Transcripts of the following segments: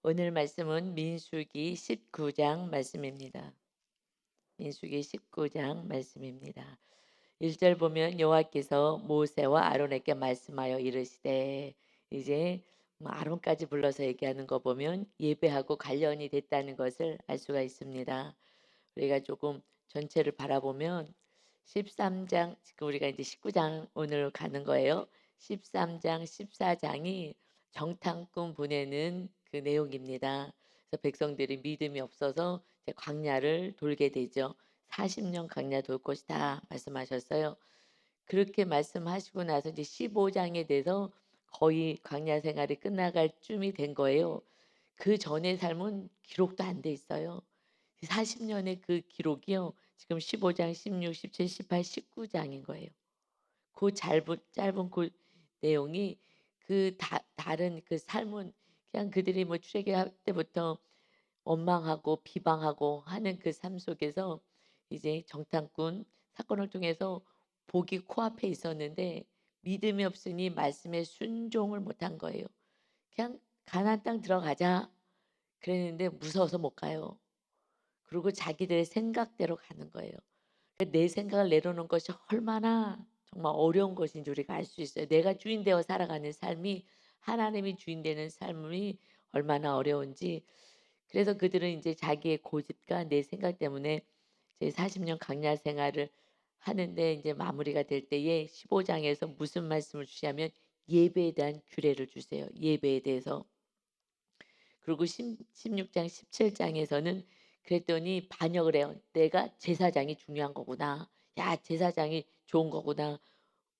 오늘 말씀은 민수기 19장 말씀입니다. 민수기 19장 말씀입니다. 1절 보면 여호와께서 모세와 아론에게 말씀하여 이르시되, 이제 아론까지 불러서 얘기하는 거 보면 예배하고 관련이 됐다는 것을 알 수가 있습니다. 우리가 조금 전체를 바라보면 13장, 지금 우리가 이제 19장 오늘 가는 거예요. 13장, 14장이 정탐꾼 보내는 그 내용입니다. 그래서 백성들이 믿음이 없어서 이제 광야를 돌게 되죠. 40년 광야 돌 것이다 말씀하셨어요. 그렇게 말씀하시고 나서 이제 15장에 대해서 거의 광야 생활이 끝나갈 쯤이 된 거예요. 그 전의 삶은 기록도 안 돼 있어요. 40년의 그 기록이요. 지금 15장, 16, 17, 18, 19장인 거예요. 그 짧은 그 내용이 다른 그 삶은 그냥 그들이 뭐 출애굽할 때부터 원망하고 비방하고 하는 그 삶 속에서 이제 정탐꾼 사건을 통해서 복이 코앞에 있었는데 믿음이 없으니 말씀에 순종을 못한 거예요. 그냥 가나안 땅 들어가자 그랬는데 무서워서 못 가요. 그리고 자기들의 생각대로 가는 거예요. 내 생각을 내려놓은 것이 얼마나 정말 어려운 것인지 우리가 알 수 있어요. 내가 주인 되어 살아가는 삶이, 하나님이 주인 되는 삶이 얼마나 어려운지. 그래서 그들은 이제 자기의 고집과 내 생각 때문에 제 40년 강야 생활을 하는데 이제 마무리가 될 때에 15장에서 무슨 말씀을 주시냐면 예배에 대한 규례를 주세요. 예배에 대해서. 그리고 16장, 17장에서는 그랬더니 반역을 해요. 내가 제사장이 중요한 거구나. 야, 제사장이 좋은 거구나.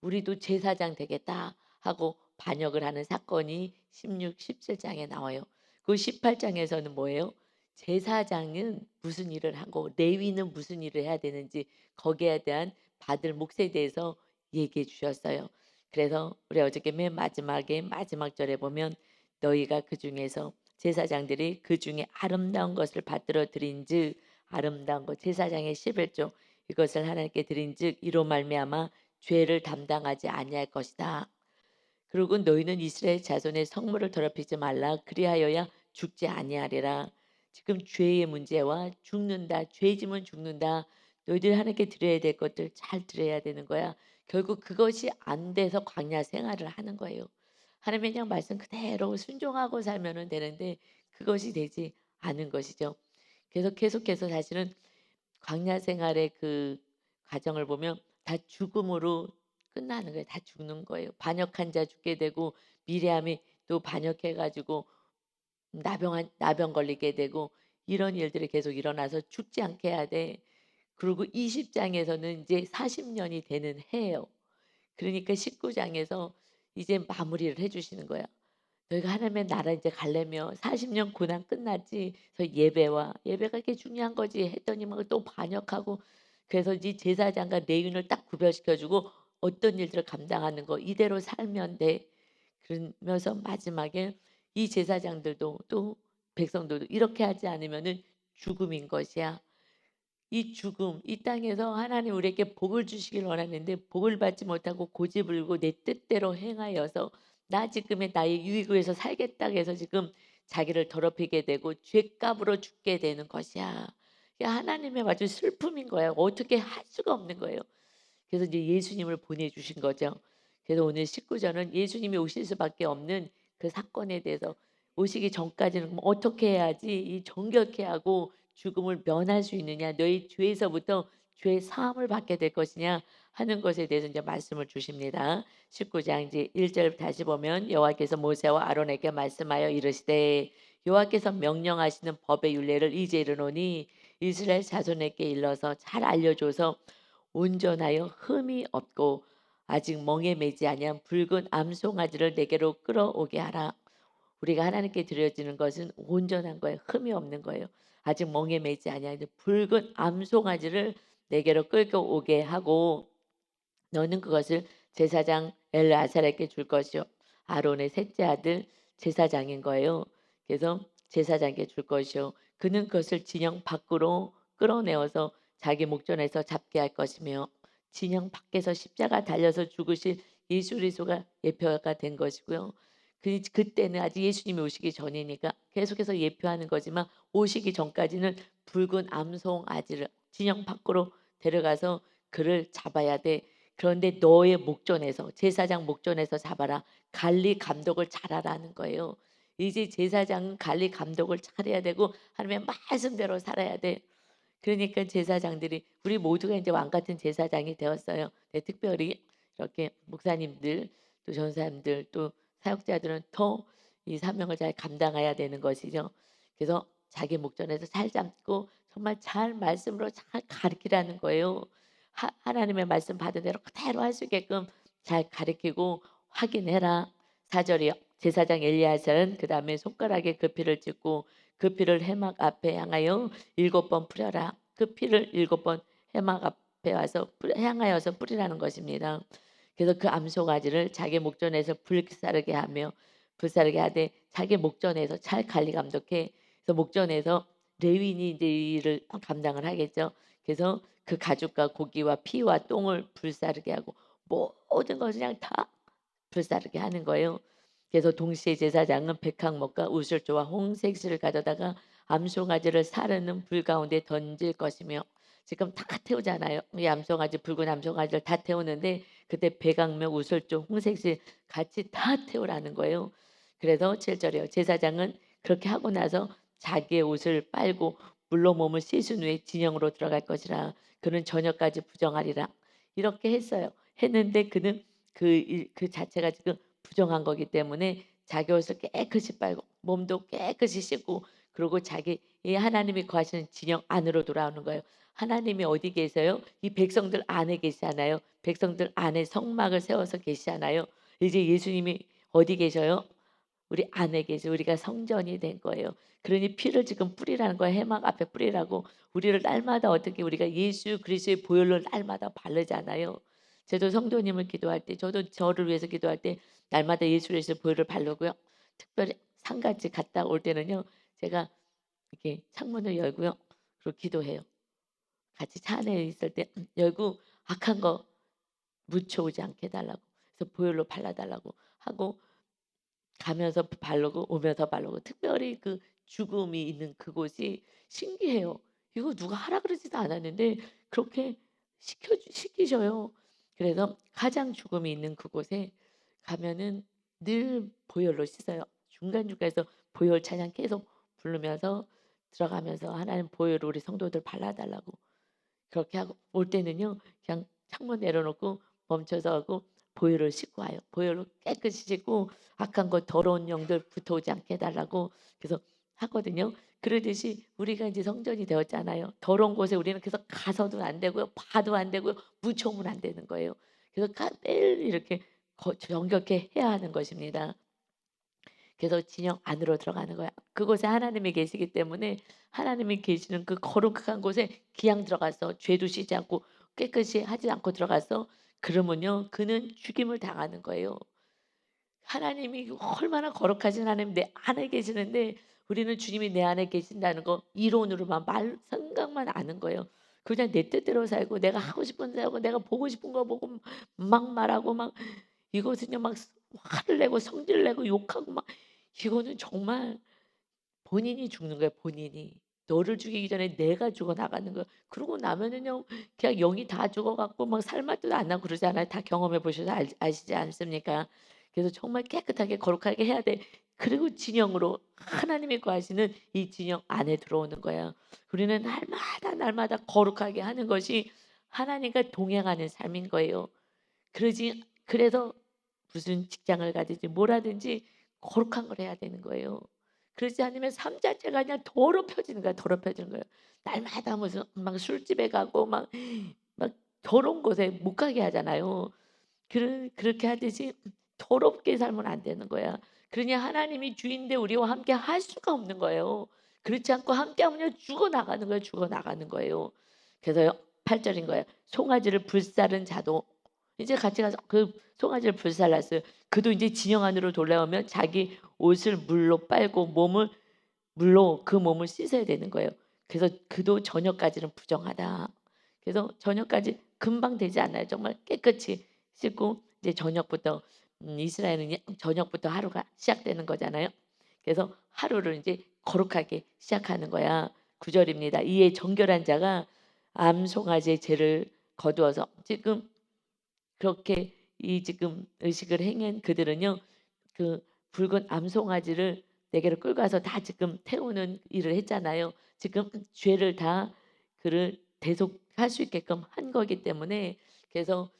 우리도 제사장 되겠다 하고 반역을 하는 사건이 16, 17장에 나와요. 그 18장에서는 뭐예요? 제사장은 무슨 일을 하고 레위는 무슨 일을 해야 되는지 거기에 대한 받을 몫에 대해서 얘기해 주셨어요. 그래서 우리 어저께 맨 마지막에 마지막 절에 보면 너희가 그 중에서 제사장들이 그 중에 아름다운 것을 받들어 드린즉, 아름다운 것 제사장의 11조 이것을 하나님께 드린즉 이로 말미암아 죄를 담당하지 아니할 것이다. 그리고 너희는 이스라엘 자손의 성물을 더럽히지 말라. 그리하여야 죽지 아니하리라. 지금 죄의 문제와 죽는다. 죄짐은 죽는다. 너희들 하나님께 드려야 될 것들 잘 드려야 되는 거야. 결국 그것이 안 돼서 광야 생활을 하는 거예요. 하나님의 그냥 말씀 그대로 순종하고 살면 되는데 그것이 되지 않은 것이죠. 그래서 계속해서 사실은 광야 생활의 그 과정을 보면 다 죽음으로 끝나는 거예요. 다 죽는 거예요. 반역한 자 죽게 되고 미리암이 또 반역해 가지고 나병 걸리게 되고 이런 일들이 계속 일어나서 죽지 않게 해야 돼. 그리고 20장에서는 이제 40년이 되는 해예요. 그러니까 19장에서 이제 마무리를 해 주시는 거야. 너희가 하나님의 나라 이제 가려면 40년 고난 끝났지. 그래서 예배가 이렇게 중요한 거지 했더니 막 또 반역하고 그래서 이 제사장과 레위인을 딱 구별시켜 주고 어떤 일들을 감당하는 거 이대로 살면 돼. 그러면서 마지막에 이 제사장들도 또 백성들도 이렇게 하지 않으면은 죽음인 것이야. 이 죽음, 이 땅에서 하나님 우리에게 복을 주시길 원하는데 복을 받지 못하고 고집을고 내 뜻대로 행하여서 나 지금의 나의 유익을 위해서 살겠다 해서 지금 자기를 더럽히게 되고 죄값으로 죽게 되는 것이야. 이게 하나님의 아주 슬픔인 거예요. 어떻게 할 수가 없는 거예요. 그래서 이제 예수님을 보내주신 거죠. 그래서 오늘 19절은 예수님이 오실 수밖에 없는 그 사건에 대해서 오시기 전까지는 그럼 어떻게 해야지 이 정결케 하고 죽음을 면할 수 있느냐, 너희 죄에서부터 죄 사함을 받게 될 것이냐 하는 것에 대해서 이제 말씀을 주십니다. 19장 이제 1절 다시 보면 여호와께서 모세와 아론에게 말씀하여 이르시되 여호와께서 명령하시는 법의 율례를 이제 이르노니 이스라엘 자손에게 일러서 잘 알려줘서 온전하여 흠이 없고 아직 멍에 매지 아니한 붉은 암송아지를 내게로 끌어오게 하라. 우리가 하나님께 드려지는 것은 온전한 거예요. 흠이 없는 거예요. 아직 멍에 매지 아니한 붉은 암송아지를 내게로 끌고 오게 하고 너는 그것을 제사장 엘르아살에게 줄 것이요. 아론의 셋째 아들 제사장인 거예요. 그래서 제사장에게 줄 것이요. 그는 그것을 진영 밖으로 끌어내어서 자기 목전에서 잡게 할 것이며 진영 밖에서 십자가 달려서 죽으실 예수 그리스도가 예표가 된 것이고요. 그때는 아직 예수님이 오시기 전이니까 계속해서 예표하는 거지만 오시기 전까지는 붉은 암송아지를 진영 밖으로 데려가서 그를 잡아야 돼. 그런데 너의 목전에서 제사장 목전에서 잡아라. 관리 감독을 잘하라는 거예요. 이제 제사장은 관리 감독을 잘해야 되고 하나님의 말씀대로 살아야 돼. 그러니까 제사장들이 우리 모두가 이제 왕 같은 제사장이 되었어요. 네, 특별히 이렇게 목사님들 또 전사님들 또 사역자들은 더 이 사명을 잘 감당해야 되는 것이죠. 그래서 자기 목전에서 잘 잡고 정말 잘 말씀으로 잘 가르치라는 거예요. 하나님의 말씀 받은 대로 그대로 할 수 있게끔 잘 가르치고 확인해라. 4절이요. 제사장 엘리야살은 그 다음에 손가락에 그 피를 찍고 그 피를 해막 앞에 향하여 7번 뿌려라. 그 피를 7번 해막 앞에 와서 향하여서 뿌리라는 것입니다. 그래서 그 암송아지를 자기 목전에서 불사르게 하며 불사르게 하되 자기 목전에서 잘 관리 감독해. 그래서 목전에서 레위인이 이제 이 일을 감당을 하겠죠. 그래서 그 가죽과 고기와 피와 똥을 불사르게 하고 모든 것을 그냥 다 불사르게 하는 거예요. 그래서 동시에 제사장은 백항목과 우슬조와 홍색실을 가져다가 암송아지를 사르는 불 가운데 던질 것이며 지금 다 태우잖아요. 이 암송아지 붉은 암송아지를 다 태우는데 그때 백악목 우슬조 홍색실 같이 다 태우라는 거예요. 그래서 7절이요. 제사장은 그렇게 하고 나서 자기의 옷을 빨고 물로 몸을 씻은 후에 진영으로 들어갈 것이라. 그는 저녁까지 부정하리라. 이렇게 했어요. 했는데 그는 그 자체가 지금 부정한 거기 때문에 자기 옷을 깨끗이 빨고 몸도 깨끗이 씻고 그리고 자기 이 하나님이 거하시는 진영 안으로 돌아오는 거예요. 하나님이 어디 계세요? 이 백성들 안에 계시잖아요. 백성들 안에 성막을 세워서 계시잖아요. 이제 예수님이 어디 계셔요? 우리 안에 계세요. 우리가 성전이 된 거예요. 그러니 피를 지금 뿌리라는 거예요. 해막 앞에 뿌리라고. 우리를 날마다 어떻게 우리가 예수 그리스도의 보혈로 날마다 바르잖아요. 저도 성도님을 기도할 때 저도 저를 위해서 기도할 때 날마다 예수 그리스도의 보혈을 바르고요. 특별히 상같이 갔다 올 때는요. 제가 이렇게 창문을 열고요. 그리고 기도해요. 같이 차 안에 있을 때 열고 악한 거 묻혀오지 않게 해달라고. 그래서 보혈로 발라달라고 하고 가면서 바르고 오면서 바르고 특별히 그 죽음이 있는 그곳이 신기해요. 이거 누가 하라 그러지도 않았는데 그렇게 시키셔요. 그래서 가장 죽음이 있는 그곳에 가면은 늘 보혈로 씻어요. 중간중간에서 보혈 찬양 계속 부르면서 들어가면서 하나님 보혈을 우리 성도들 발라달라고 그렇게 하고 올 때는요. 그냥 창문 내려놓고 멈춰서 하고 보혈을 씻고 와요. 보혈로 깨끗이 씻고 악한 것 더러운 영들 붙어오지 않게 해달라고 그래서 하거든요. 그러듯이 우리가 이제 성전이 되었잖아요. 더러운 곳에 우리는 계속 가서도 안 되고요. 봐도 안 되고요. 묻혀오면 안 되는 거예요. 그래서 매일 이렇게 정결케 해야 하는 것입니다. 그래서 진영 안으로 들어가는 거야. 그곳에 하나님이 계시기 때문에 하나님이 계시는 그 거룩한 곳에 기양 들어가서 죄도 씻지 않고 깨끗이 하지 않고 들어가서 그러면요 그는 죽임을 당하는 거예요. 하나님이 얼마나 거룩하신 하나님 내 안에 계시는데 우리는 주님이 내 안에 계신다는 거 이론으로만 말 생각만 아는 거예요. 그냥 내 뜻대로 살고 내가 하고 싶은 대로 하고 내가 보고 싶은 거 보고 막 말하고 막 이것은요 막 화를 내고 성질 내고 욕하고 막 이거는 정말 본인이 죽는 거예요, 본인이. 너를 죽이기 전에 내가 죽어 나가는 거예요. 그러고 나면은요. 그냥 영이 다 죽어 갖고 막 살 맛도 안 나고 그러잖아요. 다 경험해 보셔서 아시지 않습니까? 그래서 정말 깨끗하게 거룩하게 해야 돼. 그리고 진영으로 하나님이 거하시는 이 진영 안에 들어오는 거예요. 우리는 날마다 날마다 거룩하게 하는 것이 하나님과 동행하는 삶인 거예요. 그래서 무슨 직장을 가든지 뭘 하든지 거룩한 걸 해야 되는 거예요. 그렇지 않으면 삶 자체가 그냥 더럽혀지는 거야. 더럽혀지는 거예요. 날마다 무슨 막 술집에 가고 막 더러운 곳에 못 가게 하잖아요. 그렇게 하듯이 더럽게 살면 안 되는 거야. 그러니 하나님이 주인데 우리와 함께 할 수가 없는 거예요. 그렇지 않고 함께하면 죽어나가는 거예요. 죽어나가는 거예요. 그래서요. 8절인 거예요. 송아지를 불사른 자도 이제 같이 가서 그 송아지를 불살랐어요. 그도 이제 진영 안으로 돌아오면 자기 옷을 물로 빨고 물로 그 몸을 씻어야 되는 거예요. 그래서 그도 저녁까지는 부정하다. 그래서 저녁까지 금방 되지 않아요. 정말 깨끗이 씻고 이제 저녁부터 이스라엘은 저녁부터 하루가 시작되는 거잖아요. 그래서 하루를 이제 거룩하게 시작하는 거야. 9절입니다. 이에 정결한 자가 암송아지의 죄를 거두어서 지금 그렇게 이 지금 의식을 행한 그들은요. 그 붉은 암송아지를 내게로 끌고 와서 다 지금 태우는 일을 했잖아요. 지금 죄를 다 그를 대속할 수 있게끔 한 거기 때문에 그래서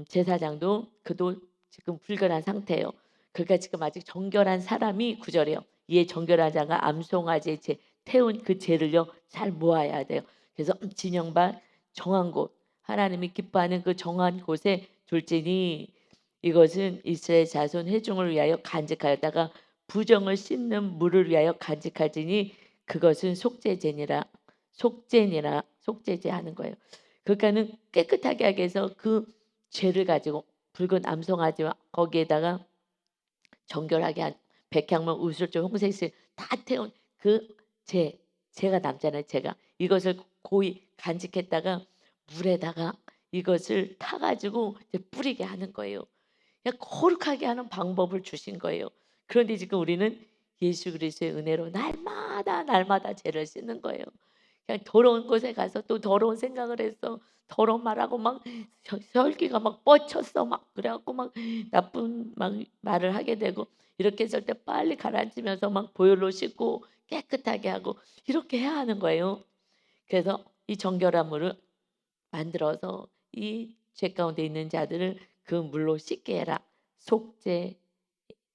제사장도 그도 지금 불결한 상태예요. 그러니까 지금 아직 정결한 사람이 구절이에요. 이에 정결한 자가 암송아지의 죄 태운 그 죄를요 잘 모아야 돼요. 그래서 진영반 정한 곳 하나님이 기뻐하는 그 정한 곳에 둘지니 이것은 이스라엘 자손 회중을 위하여 간직하였다가 부정을 씻는 물을 위하여 간직할지니 그것은 속죄제니라 속죄제 하는 거예요. 그러니까는 깨끗하게 하기 위해서 그 죄를 가지고 붉은 암송아지와 거기에다가 정결하게 한 백향목, 우슬조, 홍색실 다 태운 그 죄가 남잖아요. 죄가 이것을 고이 간직했다가 물에다가 이것을 타가지고 이제 뿌리게 하는 거예요. 그냥 거룩하게 하는 방법을 주신 거예요. 그런데 지금 우리는 예수 그리스도의 은혜로 날마다 죄를 씻는 거예요. 그냥 더러운 곳에 가서 또 더러운 생각을 해서 더러운 말하고 막 혈기가 막 뻗쳤어 막 그래갖고 막 나쁜 막 말을 하게 되고 이렇게 했을 때 빨리 가라앉으면서 막 보혈로 씻고 깨끗하게 하고 이렇게 해야 하는 거예요. 그래서 이 정결한 물을 만들어서 이 죄 가운데 있는 자들을 그 물로 씻게 해라.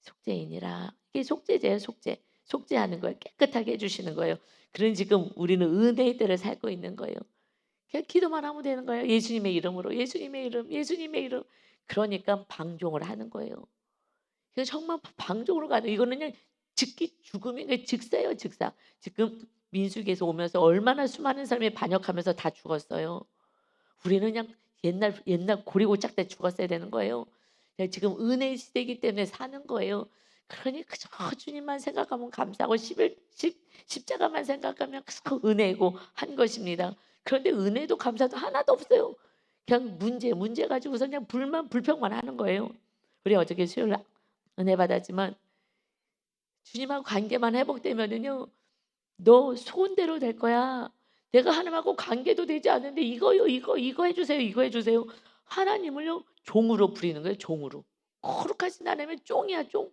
속죄인이라. 이게 속죄제예요. 속죄하는 거예요. 깨끗하게 해주시는 거예요. 그런 지금 우리는 은혜의 때를 살고 있는 거예요. 그냥 기도만 하면 되는 거예요. 예수님의 이름으로 예수님의 이름. 그러니까 방종을 하는 거예요. 이거 정말 방종으로 가는 이거는 그냥 죽음이 즉사예요. 즉사. 지금 민수기에서 오면서 얼마나 수많은 사람이 반역하면서 다 죽었어요. 우리는 그냥 옛날 고리고짝 때 죽었어야 되는 거예요. 그냥 지금 은혜의 시대이기 때문에 사는 거예요. 그러니 그저 주님만 생각하면 감사하고 십자가만 생각하면 그 은혜고 한 것입니다. 그런데 은혜도 감사도 하나도 없어요. 그냥 문제 가지고서 그냥 불평만 하는 거예요. 우리 어저께 수요일 날 은혜 받았지만 주님하고 관계만 회복되면은요. 너 소원대로 될 거야. 내가 하나님하고 관계도 되지 않는데 이거 해주세요. 이거 해주세요. 하나님을요 종으로 부리는 거예요. 종으로. 거룩하신 하나님의 종이야 종.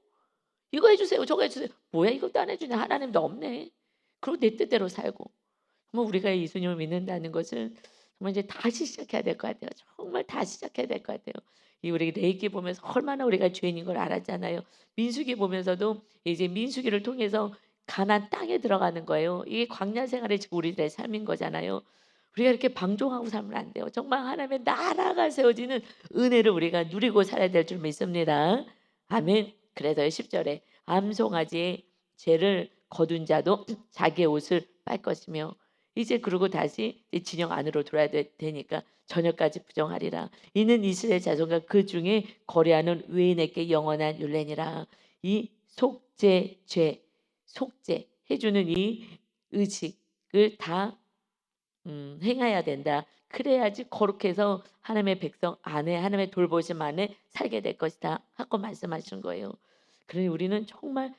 이거 해주세요. 저거 해주세요. 뭐야 이것도 안 해주냐. 하나님도 없네. 그리고 내 뜻대로 살고. 정말 우리가 예수님을 믿는다는 것을 정말 이제 다시 시작해야 될 것 같아요. 정말 다시 시작해야 될 것 같아요. 이 우리 레위기 보면서 얼마나 우리가 죄인인 걸 알았잖아요. 민수기 보면서도 이제 민수기를 통해서 가나안 땅에 들어가는 거예요. 이게 광야 생활의 지금 우리들의 삶인 거잖아요. 우리가 이렇게 방종하고 살면 안 돼요. 정말 하나님의 나라가 세워지는 은혜를 우리가 누리고 살아야 될 줄 믿습니다. 아멘. 그래서 10절에 암송아지의 죄를 거둔 자도 자기의 옷을 빨 것이며 이제 그러고 다시 진영 안으로 돌아야 되니까 저녁까지 부정하리라. 이는 이스라엘 자손과 그 중에 거래하는 외인에게 영원한 율례니라. 이 속죄 해주는 이 의식을 다 행해야 된다. 그래야지 거룩해서 하나님의 백성 안에 하나님의 돌보심 안에 살게 될 것이다 하고 말씀하신 거예요. 그러니 우리는 정말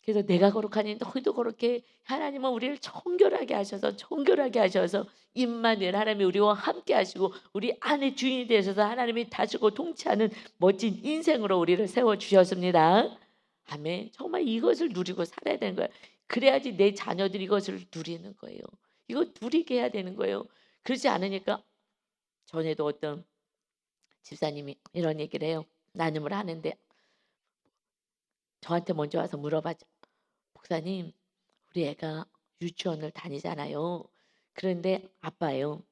그래서 내가 거룩하니 너희도 거룩해. 하나님은 우리를 정결하게 하셔서 임마누엘 하나님이 우리와 함께 하시고 우리 안에 주인이 되셔서 하나님이 다스리고 통치하는 멋진 인생으로 우리를 세워 주셨습니다. 아멘. 정말 이것을 누리고 살아야 되는 거예요. 그래야지 내 자녀들이 이것을 누리는 거예요. 이거 누리게 해야 되는 거예요. 그렇지 않으니까 전에도 어떤 집사님이 이런 얘기를 해요. 나눔을 하는데 저한테 먼저 와서 물어봐죠. 목사님, 우리 애가 유치원을 다니잖아요. 그런데 아빠예요.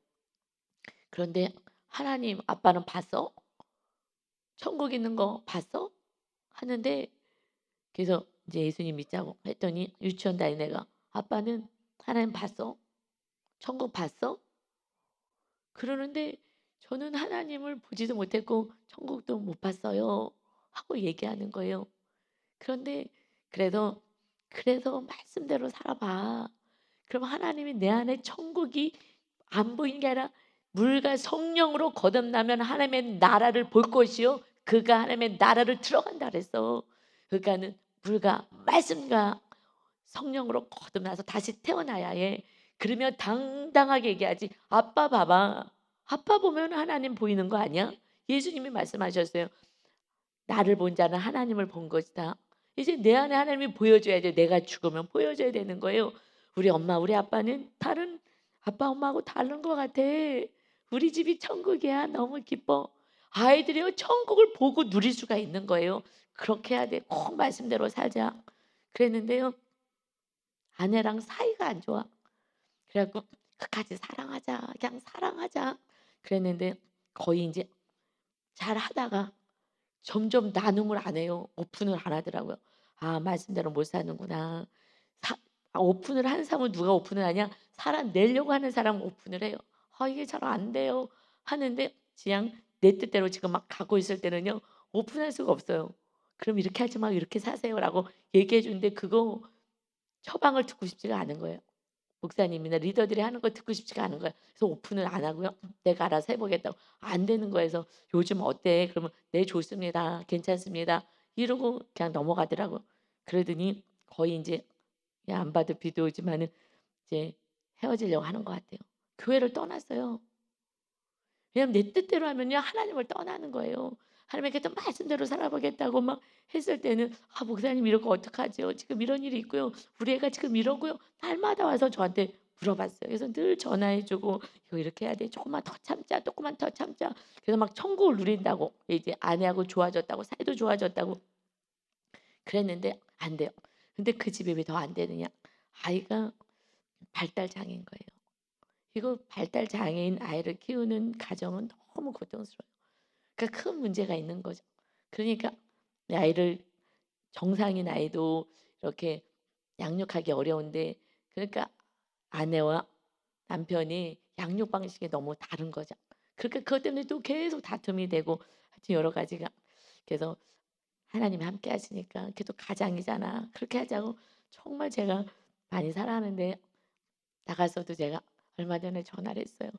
그런데 하나님 아빠는 봤어? 천국 있는 거 봤어? 하는데 그래서 이제 예수님 믿자고 했더니 유치원 다니는 애가 아빠는 하나님 봤어? 천국 봤어? 그러는데 저는 하나님을 보지도 못했고 천국도 못 봤어요. 하고 얘기하는 거예요. 그런데 그래서 말씀대로 살아봐. 그럼 하나님이 내 안에 천국이 안 보이는 게 아니라 물과 성령으로 거듭나면 하나님의 나라를 볼 것이요. 그가 하나님의 나라를 들어간다 그랬어. 그러니까는 불과 말씀과 성령으로 거듭나서 다시 태어나야 해. 그러면 당당하게 얘기하지. 아빠 봐봐. 아빠 보면 하나님 보이는 거 아니야? 예수님이 말씀하셨어요. 나를 본 자는 하나님을 본 것이다. 이제 내 안에 하나님이 보여줘야죠. 내가 죽으면 보여줘야 되는 거예요. 우리 엄마, 우리 아빠는 다른 아빠, 엄마하고 다른 것 같아. 우리 집이 천국이야. 너무 기뻐. 아이들이요, 천국을 보고 누릴 수가 있는 거예요. 그렇게 해야 돼. 꼭 말씀대로 살자. 그랬는데요, 아내랑 사이가 안 좋아. 그래갖고 끝까지 사랑하자. 그냥 사랑하자. 그랬는데 거의 이제 잘 하다가 점점 나눔을 안 해요. 오픈을 안 하더라고요. 아, 말씀대로 못 사는구나. 오픈을 하는 사람은 누가 오픈을 하냐? 사람 내려고 하는 사람은 오픈을 해요. 아, 이게 잘 안 돼요. 하는데 그냥 내 뜻대로 지금 막 가고 있을 때는요. 오픈할 수가 없어요. 그럼 이렇게 하지 말고 이렇게 사세요라고 얘기해 주는데 그거 처방을 듣고 싶지가 않은 거예요. 목사님이나 리더들이 하는 거 듣고 싶지가 않은 거예요. 그래서 오픈을 안 하고요. 내가 알아서 해보겠다고. 안 되는 거에서 요즘 어때? 그러면 네, 좋습니다. 괜찮습니다. 이러고 그냥 넘어가더라고요. 그러더니 거의 이제 안 봐도 비도 오지만은 이제 헤어지려고 하는 것 같아요. 교회를 떠났어요. 왜냐하면 내 뜻대로 하면요, 하나님을 떠나는 거예요. 하나님께 또 말씀대로 살아보겠다고 막 했을 때는 아, 목사님 이러고 어떡하죠? 지금 이런 일이 있고요. 우리 애가 지금 이러고요. 날마다 와서 저한테 물어봤어요. 그래서 늘 전화해주고 이거 이렇게 해야 돼. 조금만 더 참자. 조금만 더 참자. 그래서 막 천국을 누린다고 이제 아내하고 좋아졌다고 사이도 좋아졌다고 그랬는데 안 돼요. 근데 그 집이 왜 더 안 되느냐? 아이가 발달 장애인 거예요. 이거 발달 장애인 아이를 키우는 가정은 너무 고통스러워요. 그러니까 큰 문제가 있는 거죠. 그러니까 내 아이를 정상인 아이도 이렇게 양육하기 어려운데 그러니까 아내와 남편이 양육 방식이 너무 다른 거죠. 그러니까 그것 때문에 또 계속 다툼이 되고 하여튼 여러 가지가 그래서 하나님이 함께 하시니까 그래도 가장이잖아. 그렇게 하자고 정말 제가 많이 사랑하는데 나가서도 제가 얼마 전에 전화를 했어요.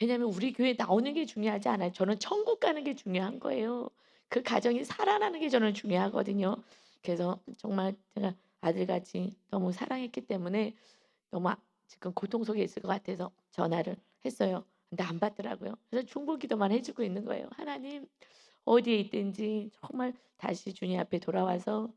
왜냐하면 우리 교회 나오는 게 중요하지 않아요. 저는 천국 가는 게 중요한 거예요. 그 가정이 살아나는 게 저는 중요하거든요. 그래서 정말 제가 아들같이 너무 사랑했기 때문에 너무 지금 고통 속에 있을 것 같아서 전화를 했어요. 근데 안 받더라고요. 그래서 중보기도만 해주고 있는 거예요. 하나님 어디에 있든지 정말 다시 주님 앞에 돌아와서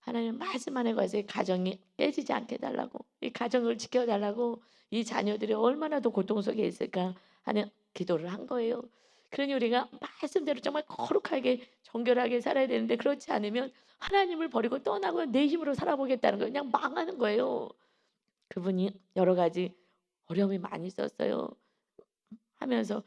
하나님 말씀 안에 가서 이 가정이 깨지지 않게 해달라고 이 가정을 지켜달라고 이 자녀들이 얼마나 더 고통 속에 있을까 하는 기도를 한 거예요. 그러니 우리가 말씀대로 정말 거룩하게 정결하게 살아야 되는데 그렇지 않으면 하나님을 버리고 떠나고 내 힘으로 살아보겠다는 거예요. 그냥 망하는 거예요. 그분이 여러 가지 어려움이 많이 있었어요. 하면서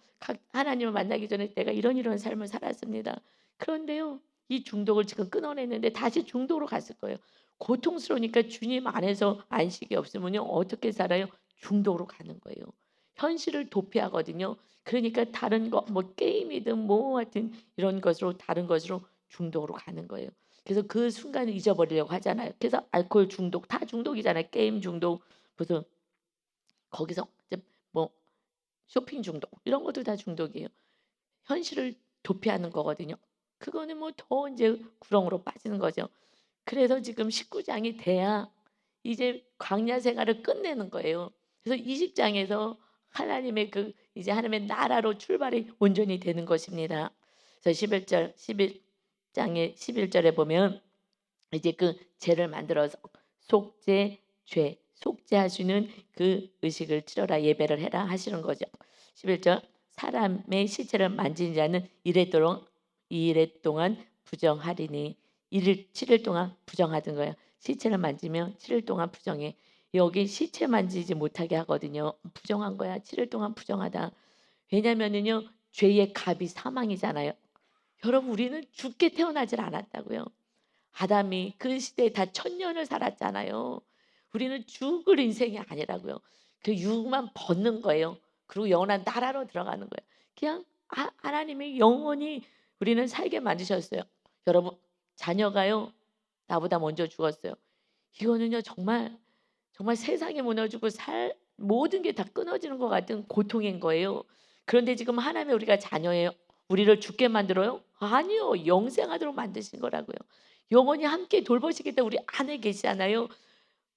하나님을 만나기 전에 내가 이런 삶을 살았습니다. 그런데요. 이 중독을 지금 끊어냈는데 다시 중독으로 갔을 거예요. 고통스러우니까 주님 안에서 안식이 없으면요. 어떻게 살아요? 중독으로 가는 거예요. 현실을 도피하거든요. 그러니까 다른 거 뭐 게임이든 뭐 하여튼 이런 것으로 다른 것으로 중독으로 가는 거예요. 그래서 그 순간을 잊어버리려고 하잖아요. 그래서 알코올 중독 다 중독이잖아요. 게임 중독 무슨 거기서 이제 뭐 쇼핑 중독 이런 것도 다 중독이에요. 현실을 도피하는 거거든요. 그거는 뭐 더 이제 구렁으로 빠지는 거죠. 그래서 지금 19장이 돼야 이제 광야 생활을 끝내는 거예요. 그래서 20장에서 하나님의 그 이제 하나님의 나라로 출발이 온전히 되는 것입니다. 그래서 11장의 11절에 보면 이제 그 제를 만들어서 속죄, 죄, 속죄하시는 그 의식을 치러라 예배를 해라 하시는 거죠. 11절 사람의 시체를 만진 자는 이래 동안 부정하리니 7일 동안 부정하던 거예요. 시체를 만지면 7일 동안 부정해. 여기 시체 만지지 못하게 하거든요. 부정한 거야. 7일 동안 부정하다. 왜냐면은요. 죄의 값이 사망이잖아요. 여러분 우리는 죽게 태어나질 않았다고요. 아담이 그 시대에 다 1000년을 살았잖아요. 우리는 죽을 인생이 아니라고요. 그 육만 벗는 거예요. 그리고 영원한 나라로 들어가는 거예요. 그냥 하나님이 영원히 우리는 살게 만드셨어요. 여러분 자녀가요. 나보다 먼저 죽었어요. 이거는요 정말 정말 세상이 무너지고 모든 게 다 끊어지는 것 같은 고통인 거예요. 그런데 지금 하나님의 우리가 자녀예요. 우리를 죽게 만들어요? 아니요. 영생하도록 만드신 거라고요. 영원히 함께 돌보시겠다 우리 안에 계시잖아요.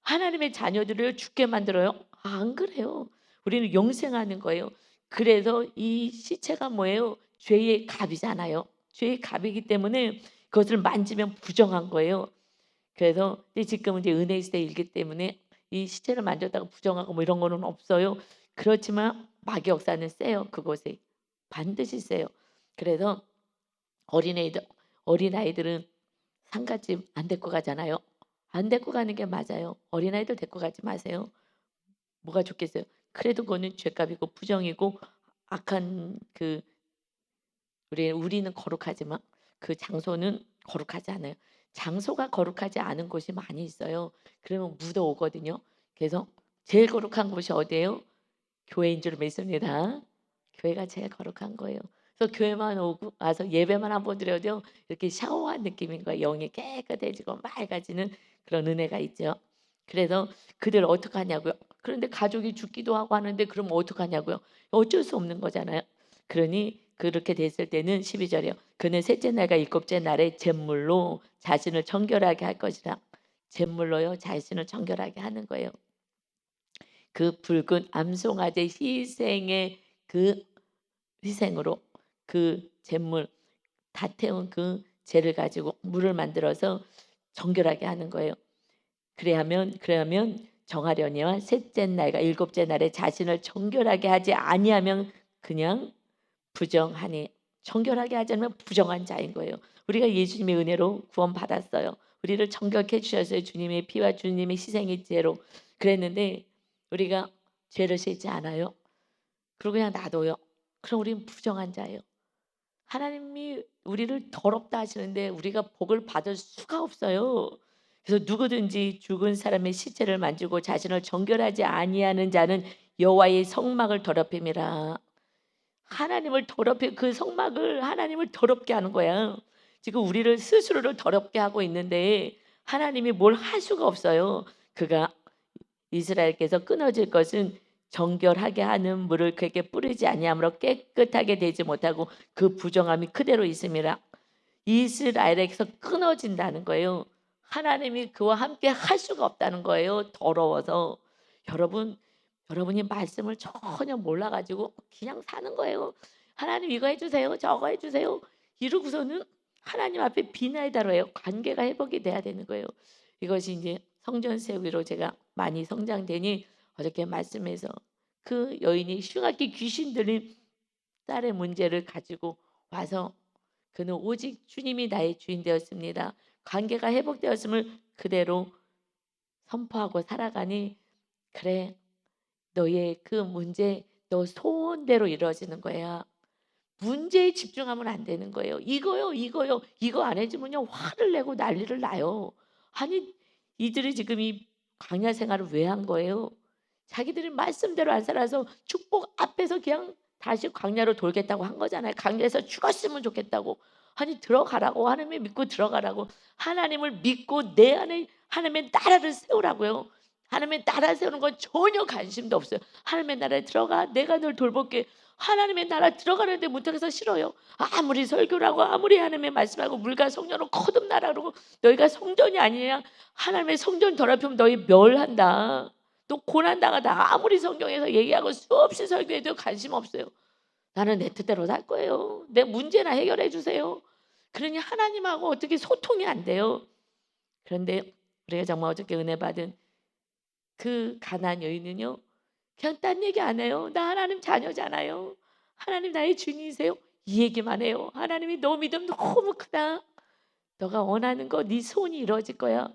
하나님의 자녀들을 죽게 만들어요? 안 그래요. 우리는 영생하는 거예요. 그래서 이 시체가 뭐예요? 죄의 갑이잖아요. 죄의 갑이기 때문에 그것을 만지면 부정한 거예요. 그래서 근데 지금은 이제 은혜의 시대이기 때문에 이 시체를 만졌다가 부정하고 뭐 이런 거는 없어요. 그렇지만 마귀 역사는 세요. 그곳에 반드시 세요. 그래서 어린애들 어린아이들은 상갓집 안 데리고 가잖아요. 안 데리고 가는 게 맞아요. 어린아이들 데리고 가지 마세요. 뭐가 좋겠어요. 그래도 그거는 죄값이고 부정이고 악한 그 우리는 거룩하지만 그 장소는 거룩하지 않아요. 장소가 거룩하지 않은 곳이 많이 있어요. 그러면 묻어오거든요. 그래서 제일 거룩한 곳이 어디예요? 교회인 줄 믿습니다. 교회가 제일 거룩한 거예요. 그래서 교회만 오고 와서 예배만 한번 드려도 이렇게 샤워한 느낌인 거예요. 영이 깨끗해지고 맑아지는 그런 은혜가 있죠. 그래서 그들 어떡하냐고요. 그런데 가족이 죽기도 하고 하는데 그럼 어떡하냐고요. 어쩔 수 없는 거잖아요. 그러니 그렇게 됐을 때는 12절이요. 그는 셋째 날과 일곱째 날에 제물로 자신을 정결하게 할 것이라. 제물로요. 자신을 정결하게 하는 거예요. 그 붉은 암송아지 희생의 그 희생으로 그 잿물 다 태운 그 재를 가지고 물을 만들어서 정결하게 하는 거예요. 그래야면 정하려니와 셋째 날과 일곱째 날에 자신을 정결하게 하지 아니하면 그냥 부정하니 정결하게 하지 않으면 부정한 자인 거예요. 우리가 예수님의 은혜로 구원받았어요. 우리를 정결케 주셨어요. 주님의 피와 주님의 희생의 죄로. 그랬는데 우리가 죄를 씻지 않아요. 그리고 그냥 놔둬요. 그럼 우리는 부정한 자예요. 하나님이 우리를 더럽다 하시는데 우리가 복을 받을 수가 없어요. 그래서 누구든지 죽은 사람의 시체를 만지고 자신을 정결하지 아니하는 자는 여호와의 성막을 더럽힘이라. 하나님을 더럽히 그 성막을 하나님을 더럽게 하는 거야. 지금 우리를 스스로를 더럽게 하고 있는데 하나님이 뭘 할 수가 없어요. 그가 이스라엘께서 끊어질 것은 정결하게 하는 물을 그에게 뿌리지 아니하므로 깨끗하게 되지 못하고 그 부정함이 그대로 있음이라. 이스라엘에게서 끊어진다는 거예요. 하나님이 그와 함께 할 수가 없다는 거예요. 더러워서. 여러분, 여러분이 말씀을 전혀 몰라가지고 그냥 사는 거예요. 하나님 이거 해주세요. 저거 해주세요. 이러고서는 하나님 앞에 비나에 달아요. 관계가 회복이 돼야 되는 거예요. 이것이 이제 성전 세우기로 제가 많이 성장되니 어저께 말씀에서 그 여인이 흉악기 귀신 들린 딸의 문제를 가지고 와서 그는 오직 주님이 나의 주인 되었습니다. 관계가 회복되었음을 그대로 선포하고 살아가니 그래 너의 그 문제 너 소원대로 이루어지는 거야. 문제에 집중하면 안 되는 거예요. 이거요. 이거 안 해주면요 화를 내고 난리를 나요. 아니 이들이 지금 이 광야 생활을 왜 한 거예요? 자기들이 말씀대로 안 살아서 축복 앞에서 그냥 다시 광야로 돌겠다고 한 거잖아요. 광야에서 죽었으면 좋겠다고. 아니 들어가라고 하나님을 믿고 들어가라고 하나님을 믿고 내 안에 하나님의 나라를 세우라고요. 하나님의 나라 세우는 건 전혀 관심도 없어요. 하나님의 나라에 들어가 내가 널 돌볼게. 하나님의 나라 들어가는데 못해서 싫어요. 아무리 설교라고 아무리 하나님의 말씀하고 물과 성령으로 거듭나라 그러고 너희가 성전이 아니냐. 하나님의 성전 더럽히면 너희 멸한다. 또 고난당하다. 아무리 성경에서 얘기하고 수없이 설교해도 관심 없어요. 나는 내 뜻대로 살 거예요. 내 문제나 해결해 주세요. 그러니 하나님하고 어떻게 소통이 안 돼요. 그런데 우리가 정말 어저께 은혜 받은 그 가나안 여인은요. 그냥 딴 얘기 안 해요. 나 하나님 자녀잖아요. 하나님 나의 주인이세요. 이 얘기만 해요. 하나님이 너 믿음 너무 크다. 너가 원하는 거 네 소원이 이루어질 거야.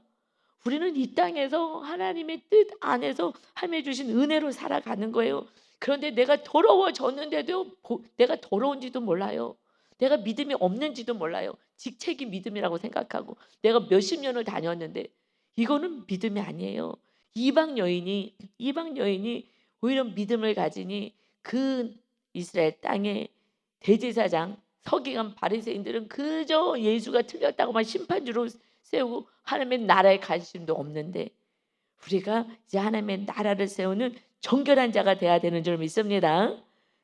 우리는 이 땅에서 하나님의 뜻 안에서 하나님이 주신 은혜로 살아가는 거예요. 그런데 내가 더러워졌는데도 내가 더러운지도 몰라요. 내가 믿음이 없는지도 몰라요. 직책이 믿음이라고 생각하고 내가 몇십 년을 다녔는데 이거는 믿음이 아니에요. 이방 여인이 오히려 믿음을 가지니 그 이스라엘 땅에 대제사장 서기관 바리새인들은 그저 예수가 틀렸다고만 심판주로 세우고 하나님의 나라에 관심도 없는데 우리가 이제 하나님의 나라를 세우는 정결한 자가 돼야 되는 줄 믿습니다.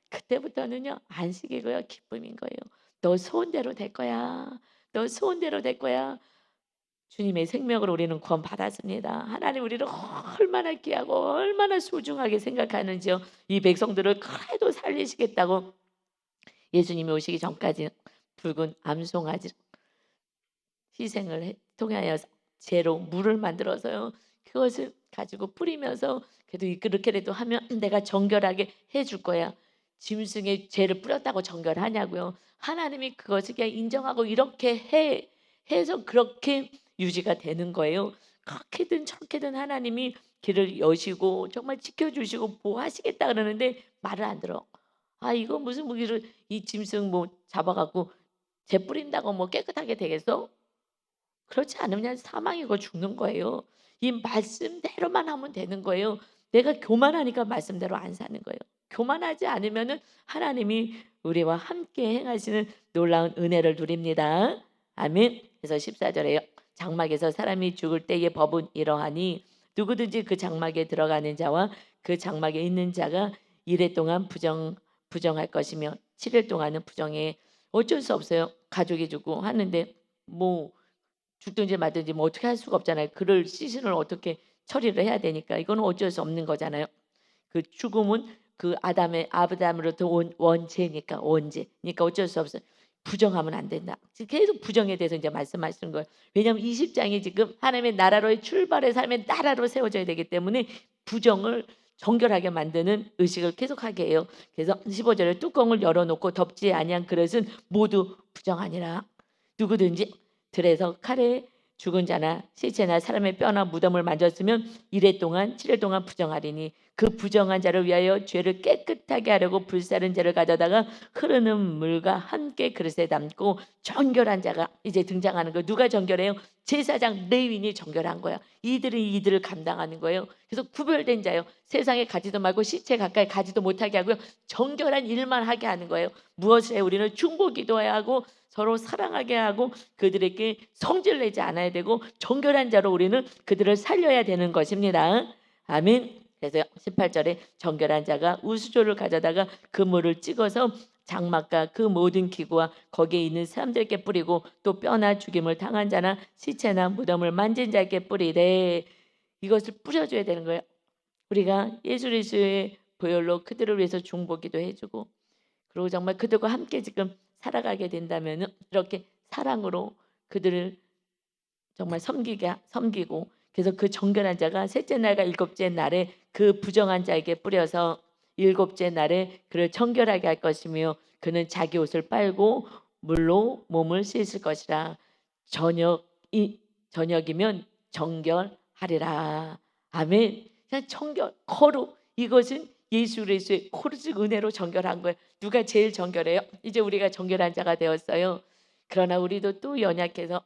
그때부터는요 안식이고요 기쁨인 거예요. 너 소원대로 될 거야. 너 소원대로 될 거야. 주님의 생명으로 우리는 구원받았습니다. 하나님 우리를 얼마나 귀하고 얼마나 소중하게 생각하는지요. 이 백성들을 그래도 살리시겠다고 예수님이 오시기 전까지 붉은 암송아지 통하여서 재로 물을 만들어서요. 그것을 가지고 뿌리면서 그래도 그렇게라도 하면 내가 정결하게 해줄 거야. 짐승의 죄를 뿌렸다고 정결하냐고요. 하나님이 그것을 그냥 인정하고 이렇게 해서 그렇게 유지가 되는 거예요. 그렇게든 저렇게든 하나님이 길을 여시고 정말 지켜주시고 보호하시겠다 그러는데 말을 안 들어. 아 이거 무슨 무기를 이 짐승 뭐 잡아갖고 재 뿌린다고 뭐 깨끗하게 되겠어? 그렇지 않으면 사망이고 죽는 거예요. 이 말씀대로만 하면 되는 거예요. 내가 교만하니까 말씀대로 안 사는 거예요. 교만하지 않으면은 하나님이 우리와 함께 행하시는 놀라운 은혜를 누립니다. 아멘. 그래서 14절에요. 장막에서 사람이 죽을 때의 법은 이러하니 누구든지 그 장막에 들어가는 자와 그 장막에 있는 자가 이래 동안 부정할 것이며 7일 동안은 부정해. 어쩔 수 없어요. 가족이 죽고 하는데 뭐 죽든지 말든지 뭐 어떻게 할 수가 없잖아요. 그를 시신을 어떻게 처리를 해야 되니까 이거는 어쩔 수 없는 거잖아요. 그 죽음은 그 아담으로부터 온 원죄니까 원죄. 그러니까 어쩔 수 없어요. 부정하면 안 된다. 계속 부정에 대해서 이제 말씀하시는 거예요. 왜냐하면 20장이 지금 하나님의 나라로의 출발의 삶의 나라로 세워져야 되기 때문에 부정을 정결하게 만드는 의식을 계속하게 해요. 그래서 15절에 뚜껑을 열어놓고 덮지 아니한 그릇은 모두 부정하니라. 누구든지 들에서 칼에 죽은 자나 시체나 사람의 뼈나 무덤을 만졌으면 이래 동안 7일 동안 부정하리니 그 부정한 자를 위하여 죄를 깨끗하게 하려고 불사른 죄를 가져다가 흐르는 물과 함께 그릇에 담고 정결한 자가 이제 등장하는 거예요. 누가 정결해요? 제사장 레위인이 정결한 거야. 이들을 감당하는 거예요. 그래서 구별된 자요. 세상에 가지도 말고 시체 가까이 가지도 못하게 하고요. 정결한 일만 하게 하는 거예요. 무엇을 해? 우리는 중보 기도해야 하고 서로 사랑하게 하고 그들에게 성질 내지 않아야 되고 정결한 자로 우리는 그들을 살려야 되는 것입니다. 아멘. 그래서 18절에 정결한 자가 우수조를 가져다가 그 물을 찍어서 장막과 그 모든 기구와 거기에 있는 사람들에게 뿌리고 또 뼈나 죽임을 당한 자나 시체나 무덤을 만진 자에게 뿌리되 이것을 뿌려줘야 되는 거예요. 우리가 예수 그리스도의 보혈로 그들을 위해서 중보기도 해주고 그리고 정말 그들과 함께 지금 살아가게 된다면 이렇게 사랑으로 그들을 정말 섬기고 그래서 그 정결한 자가 셋째 날과 일곱째 날에 그 부정한 자에게 뿌려서 일곱째 날에 그를 정결하게 할 것이며 그는 자기 옷을 빨고 물로 몸을 씻을 것이라. 저녁이면 정결하리라. 아멘. 그냥 정결 거룩 이것은 예수 그리스도의 오로지 은혜로 정결한 거예요. 누가 제일 정결해요? 이제 우리가 정결한 자가 되었어요. 그러나 우리도 또 연약해서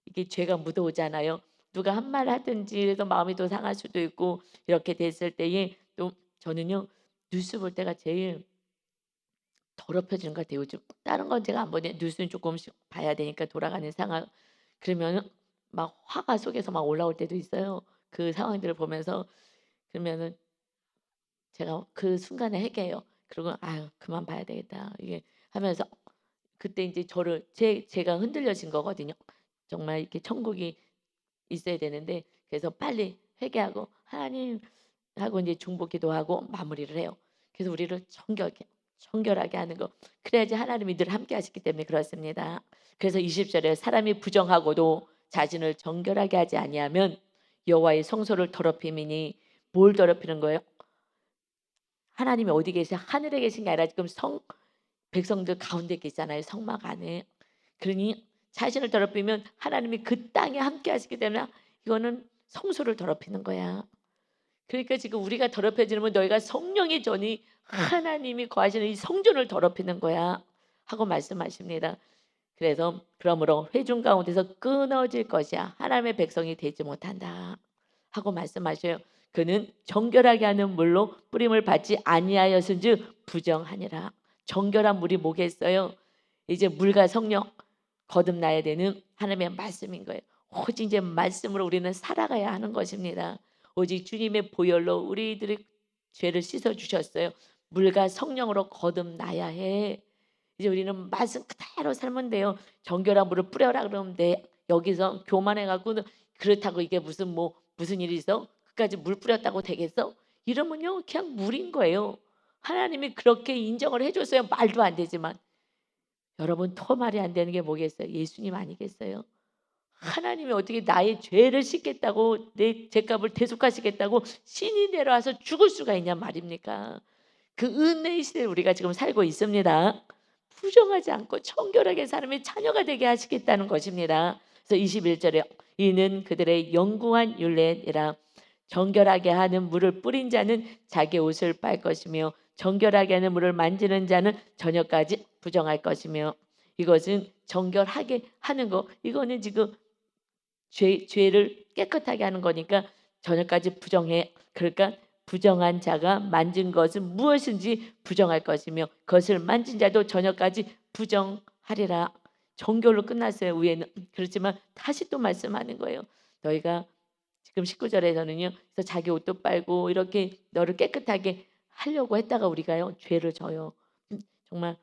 이게 죄가 묻어오잖아요. 누가 한 말 하든지 해서 마음이 또 상할 수도 있고 이렇게 됐을 때에 또 저는요 뉴스 볼 때가 제일 더럽혀지는 것 같아요. 요즘 다른 건 제가 안 보는데 뉴스는 조금씩 봐야 되니까 돌아가는 상황 그러면은 막 화가 속에서 막 올라올 때도 있어요. 그 상황들을 보면서 그러면은 제가 그 순간에 회개해요. 그리고 아유 그만 봐야 되겠다 이게 하면서 그때 이제 제가 흔들려진 거거든요. 정말 이렇게 천국이 있어야 되는데 그래서 빨리 회개하고 하나님 하고 이제 중보 기도하고 마무리를 해요. 그래서 우리를 정결하게 하는 거. 그래야지 하나님이 늘 함께 하시기 때문에 그렇습니다. 그래서 20절에 사람이 부정하고도 자신을 정결하게 하지 아니하면 여호와의 성소를 더럽힘이니 뭘 더럽히는 거예요? 하나님이 어디 계세요? 하늘에 계신 게 아니라 지금 백성들 가운데 계시잖아요. 성막 안에. 그러니 자신을 더럽히면 하나님이 그 땅에 함께 하시기 때문에 이거는 성소를 더럽히는 거야. 그러니까 지금 우리가 더럽혀지면 너희가 성령의 전이 하나님이 거하시는 이 성전을 더럽히는 거야 하고 말씀하십니다. 그래서 그러므로 회중 가운데서 끊어질 것이야. 하나님의 백성이 되지 못한다 하고 말씀하셔요. 그는 정결하게 하는 물로 뿌림을 받지 아니하였은즉 부정하니라. 정결한 물이 뭐겠어요? 이제 물과 성령 거듭나야 되는 하나님의 말씀인 거예요. 오직 이제 말씀으로 우리는 살아가야 하는 것입니다. 오직 주님의 보혈로 우리들의 죄를 씻어 주셨어요. 물과 성령으로 거듭나야 해. 이제 우리는 말씀 그대로 살면 돼요. 정결한 물을 뿌려라 그러면 돼. 여기서 교만해 갖고는 그렇다고 이게 무슨 일이 있어? 그까지 물 뿌렸다고 되겠어? 이러면요 그냥 물인 거예요. 하나님이 그렇게 인정을 해 줬어요. 말도 안 되지만. 여러분 더 말이 안 되는 게 뭐겠어요? 예수님 아니겠어요? 하나님이 어떻게 나의 죄를 씻겠다고 내 죄값을 대속하시겠다고 신이 내려와서 죽을 수가 있냔 말입니까? 그 은혜의 시대에 우리가 지금 살고 있습니다. 부정하지 않고 청결하게 사람의 자녀가 되게 하시겠다는 것입니다. 그래서 21절에 이는 그들의 영구한 율례니라. 정결하게 하는 물을 뿌린 자는 자기 옷을 빨 것이며 정결하게 하는 물을 만지는 자는 저녁까지 부정할 것이며. 이것은 정결하게 하는 거, 이거는 지금 죄를 깨끗하게 하는 거니까 저녁까지 부정해. 그러니까 부정한 자가 만진 것은 무엇인지 부정할 것이며 그것을 만진 자도 저녁까지 부정하리라. 정결로 끝났어요. 위에는. 그렇지만 다시 또 말씀하는 거예요. 너희가 지금 19절에서는요. 그래서 자기 옷도 빨고 이렇게 너를 깨끗하게 하려고 했다가 우리가요. 죄를 져요. 정말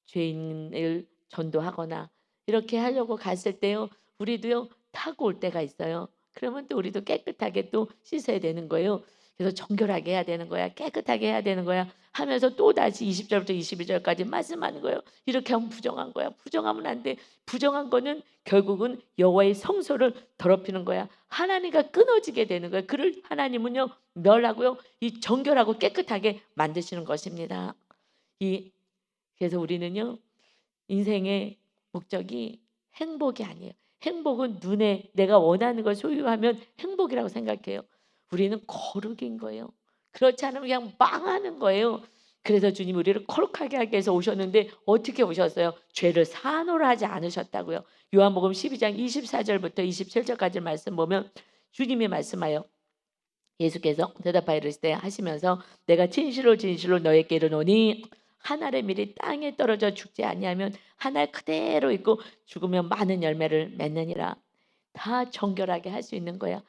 죄인을 전도하거나 이렇게 하려고 갔을 때요. 우리도요. 타고 올 때가 있어요. 그러면 또 우리도 깨끗하게 또 씻어야 되는 거예요. 그래서 정결하게 해야 되는 거야. 깨끗하게 해야 되는 거야. 하면서 또다시 20절부터 22절까지 말씀하는 거예요. 이렇게 하면 부정한 거야. 부정하면 안 돼. 부정한 거는 결국은 여호와의 성소를 더럽히는 거야. 하나님과 끊어지게 되는 거예요. 그를 하나님은요. 멸하고요. 이 정결하고 깨끗하게 만드시는 것입니다. 그래서 우리는요. 인생의 목적이 행복이 아니에요. 행복은 눈에 내가 원하는 걸 소유하면 행복이라고 생각해요. 우리는 거룩인 거예요. 그렇지 않으면 그냥 망하는 거예요. 그래서 주님 우리를 거룩하게 하기 위해서 오셨는데 어떻게 오셨어요? 죄를 산호를 하지 않으셨다고요. 요한복음 12장 24절부터 27절까지 말씀 보면 주님이 말씀하여 예수께서 대답하여 이르시되 하시면서 내가 진실로 진실로 너에게 이르노니 한 알의 밀이 땅에 떨어져 죽지 아니하면 한 알 그대로 있고 죽으면 많은 열매를 맺느니라. 다 정결하게 할 수 있는 거야.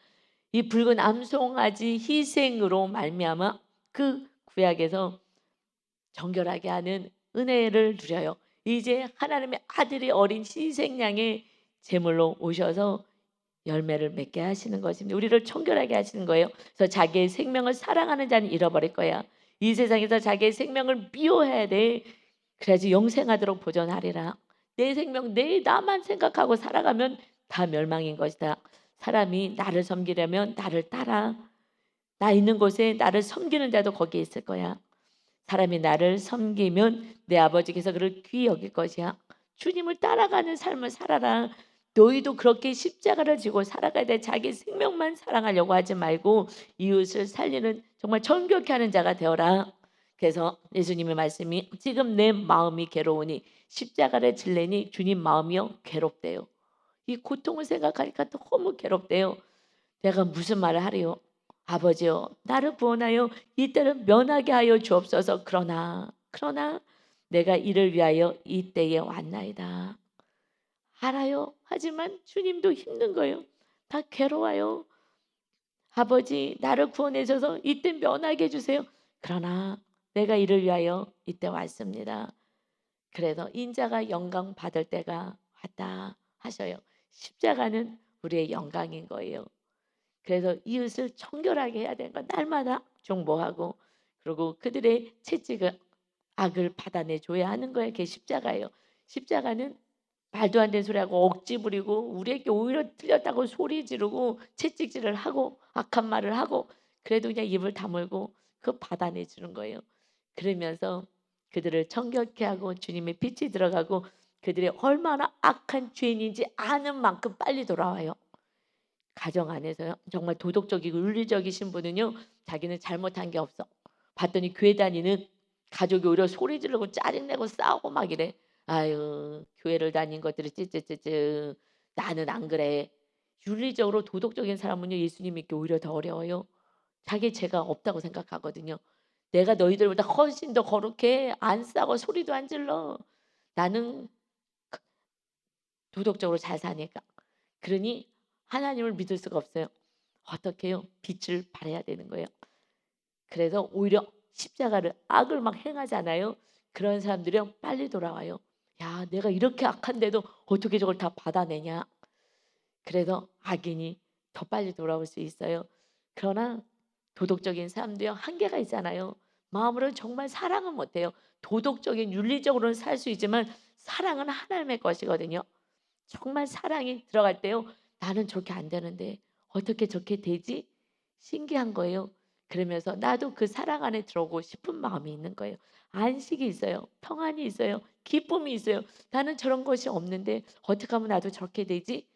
이 붉은 암송아지 희생으로 말미암아 그 구약에서 정결하게 하는 은혜를 누려요. 이제 하나님의 아들이 어린 희생양의 제물로 오셔서 열매를 맺게 하시는 것입니다. 우리를 청결하게 하시는 거예요. 그래서 자기의 생명을 사랑하는 자는 잃어버릴 거야. 이 세상에서 자기의 생명을 미워해야 돼. 그래야지 영생하도록 보존하리라. 내 생명, 내 나만 생각하고 살아가면 다 멸망인 것이다. 사람이 나를 섬기려면 나를 따라. 나 있는 곳에 나를 섬기는 자도 거기에 있을 거야. 사람이 나를 섬기면 내 아버지께서 그를 귀히 여길 것이야. 주님을 따라가는 삶을 살아라. 너희도 그렇게 십자가를 지고 살아가야 돼. 자기 생명만 사랑하려고 하지 말고 이웃을 살리는 정말 정결케 하는 자가 되어라. 그래서 예수님의 말씀이 지금 내 마음이 괴로우니 십자가를 질래니 주님 마음이요 괴롭대요. 이 고통을 생각하니까 너무 괴롭대요. 내가 무슨 말을 하리요? 아버지여 나를 구원하여 이 때를 면하게 하여 주옵소서. 그러나 내가 이를 위하여 이 때에 왔나이다. 알아요. 하지만 주님도 힘든 거예요. 다 괴로워요. 아버지 나를 구원해 줘서 이때 면하게 해주세요. 그러나 내가 이를 위하여 이때 왔습니다. 그래서 인자가 영광 받을 때가 왔다 하셔요. 십자가는 우리의 영광인 거예요. 그래서 이웃을 청결하게 해야 되는 거 날마다 중보하고 그리고 그들의 채찍을 악을 받아내 줘야 하는 거예요. 그게 십자가예요. 십자가는 말도 안 되는 소리하고 억지 부리고 우리에게 오히려 틀렸다고 소리 지르고 채찍질을 하고 악한 말을 하고 그래도 그냥 입을 다물고 그거 받아내 주는 거예요. 그러면서 그들을 청결케 하고 주님의 빛이 들어가고 그들이 얼마나 악한 죄인인지 아는 만큼 빨리 돌아와요. 가정 안에서요. 정말 도덕적이고 윤리적이신 분은요. 자기는 잘못한 게 없어. 봤더니 교회 다니는 가족이 오히려 소리 지르고 짜증내고 싸우고 막 이래. 아유 교회를 다닌 것들이 찌찌찌찌 나는 안 그래. 윤리적으로 도덕적인 사람은요. 예수님 믿기 오히려 더 어려워요. 자기 죄가 없다고 생각하거든요. 내가 너희들보다 훨씬 더 거룩해. 안 싸고 소리도 안 질러. 나는 도덕적으로 잘 사니까. 그러니 하나님을 믿을 수가 없어요. 어떻게 해요? 빛을 발해야 되는 거예요. 그래서 오히려 십자가를 악을 막 행하잖아요. 그런 사람들이 빨리 돌아와요. 야, 내가 이렇게 악한데도 어떻게 저걸 다 받아내냐? 그래서 악인이 더 빨리 돌아올 수 있어요. 그러나 도덕적인 사람도요, 한계가 있잖아요. 마음으로는 정말 사랑은 못해요. 도덕적인 윤리적으로는 살 수 있지만 사랑은 하나님의 것이거든요. 정말 사랑이 들어갈 때요, 나는 저렇게 안 되는데 어떻게 저렇게 되지? 신기한 거예요. 그러면서 나도 그 사랑 안에 들어오고 싶은 마음이 있는 거예요. 안식이 있어요. 평안이 있어요. 기쁨이 있어요. 나는 저런 것이 없는데 어떻게 하면 나도 저렇게 되지?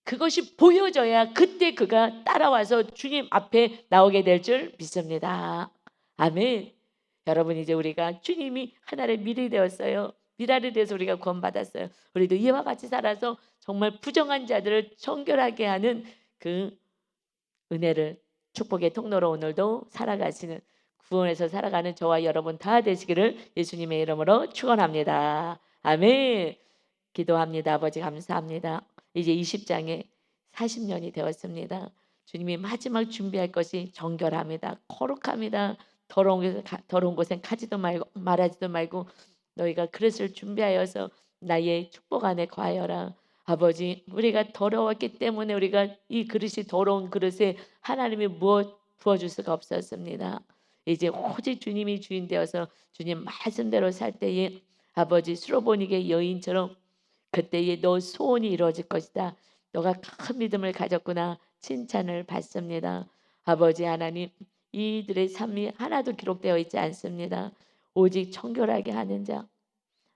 그것이 보여져야 그때 그가 따라와서 주님 앞에 나오게 될 줄 믿습니다. 아멘. 여러분, 이제 우리가 주님이 하나의 미리 되었어요. 미라를 돼서 우리가 구원받았어요. 우리도 이와 같이 살아서 정말 부정한 자들을 청결하게 하는 그 은혜를, 축복의 통로로 오늘도 살아가시는, 구원에서 살아가는 저와 여러분 다 되시기를 예수님의 이름으로 축원합니다. 아멘. 기도합니다. 아버지 감사합니다. 이제 20장에 40년이 되었습니다. 주님이 마지막 준비할 것이 정결합니다. 거룩합니다. 더러운 곳엔 가지도 말고 말하지도 말고 너희가 그릇을 준비하여서 나의 축복 안에 거하여라. 아버지, 우리가 더러웠기 때문에 우리가 이 그릇이 더러운 그릇에 하나님이 무엇 부어줄 수가 없었습니다. 이제 오직 주님이 주인 되어서 주님 말씀대로 살 때에 아버지, 수로보니게 여인처럼 그때에 너 소원이 이루어질 것이다. 너가 큰 믿음을 가졌구나. 칭찬을 받습니다. 아버지 하나님, 이들의 삶이 하나도 기록되어 있지 않습니다. 오직 청결하게 하는 자,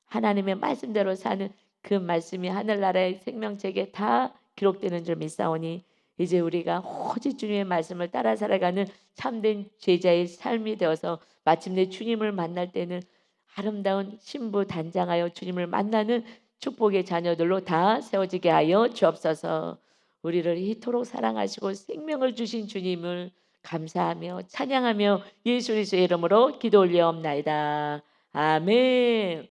하나님의 말씀대로 사는 그 말씀이 하늘나라의 생명책에 다 기록되는 줄 믿사오니 이제 우리가 오직 주님의 말씀을 따라 살아가는 참된 제자의 삶이 되어서 마침내 주님을 만날 때는 아름다운 신부 단장하여 주님을 만나는 축복의 자녀들로 다 세워지게 하여 주옵소서. 우리를 이토록 사랑하시고 생명을 주신 주님을 감사하며 찬양하며 예수 그리스도의 이름으로 기도 올려옵나이다. 아멘.